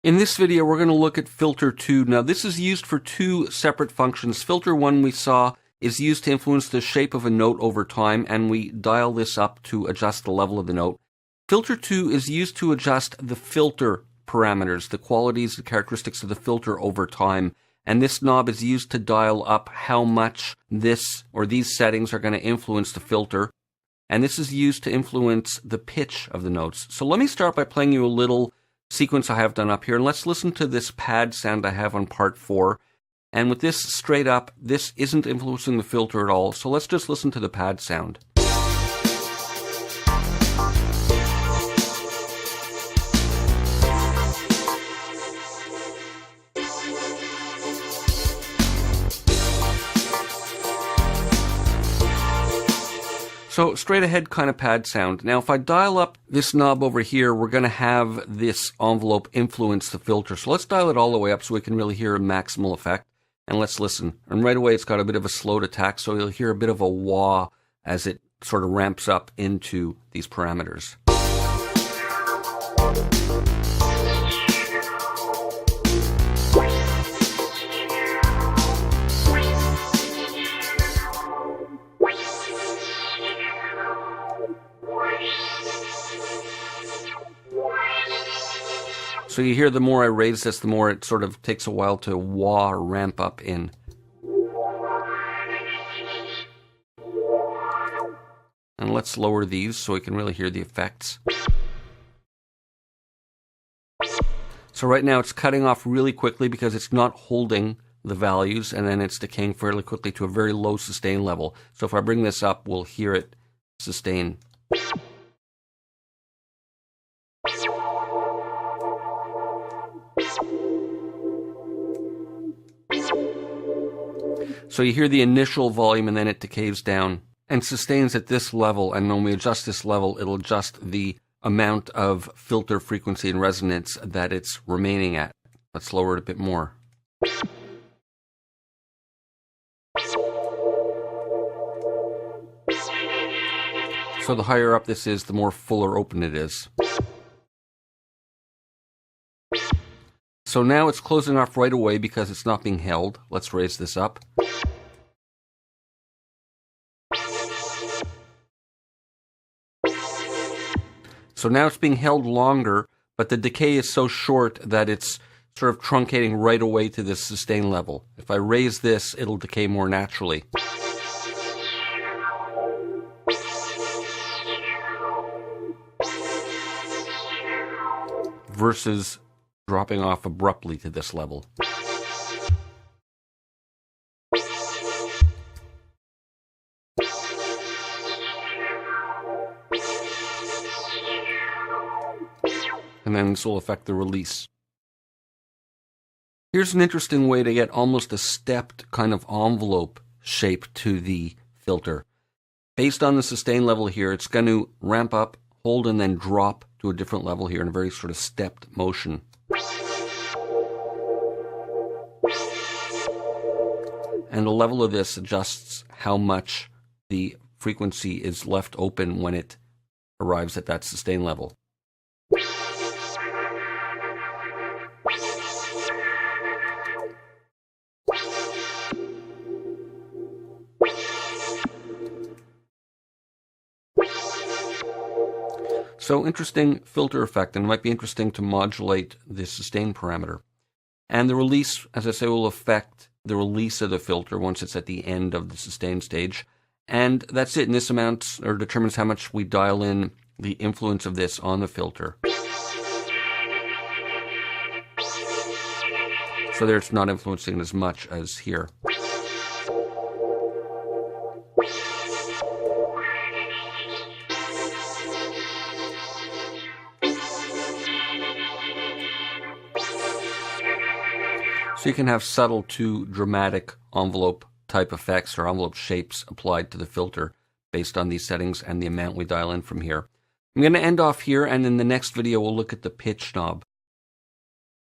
In this video, we're going to look at filter 2. Now, this is used for two separate functions. Filter 1 we saw is used to influence the shape of a note over time, and we dial this up to adjust the level of the note. Filter 2 is used to adjust the filter parameters, the qualities, the characteristics of the filter over time. And this knob is used to dial up how much this or these settings are going to influence the filter. And this is used to influence the pitch of the notes. So let me start by playing you a little sequence I have done up here, and let's listen to this pad sound I have on part 4. And with this straight up, this isn't influencing the filter at all, so let's just listen to the pad sound. So straight ahead kind of pad sound. Now if I dial up this knob over here, we're going to have this envelope influence the filter. So let's dial it all the way up so we can really hear a maximal effect. And let's listen. And right away it's got a bit of a slowed attack, so you'll hear a bit of a wah as it sort of ramps up into these parameters. So you hear the more I raise this, the more it sort of takes a while to wah or ramp up in. And let's lower these so we can really hear the effects. So right now it's cutting off really quickly because it's not holding the values, and then it's decaying fairly quickly to a very low sustain level. So if I bring this up, we'll hear it sustain. So you hear the initial volume and then it decays down and sustains at this level, and when we adjust this level, it'll adjust the amount of filter frequency and resonance that it's remaining at. Let's lower it a bit more. So the higher up this is, the more full or open it is. So now it's closing off right away because it's not being held. Let's raise this up. So now it's being held longer, but the decay is so short that it's sort of truncating right away to this sustain level. If I raise this, it'll decay more naturally. Versus dropping off abruptly to this level. And then this will affect the release. Here's an interesting way to get almost a stepped kind of envelope shape to the filter. Based on the sustain level here, it's going to ramp up, hold, and then drop to a different level here in a very sort of stepped motion. And the level of this adjusts how much the frequency is left open when it arrives at that sustain level. So interesting filter effect, and it might be interesting to modulate the sustain parameter. And the release, as I say, will affect the release of the filter once it's at the end of the sustain stage. And that's it. And this amounts or determines how much we dial in the influence of this on the filter. So there it's not influencing as much as here. So you can have subtle to dramatic envelope type effects or envelope shapes applied to the filter based on these settings and the amount we dial in from here. I'm going to end off here, and in the next video we'll look at the pitch knob.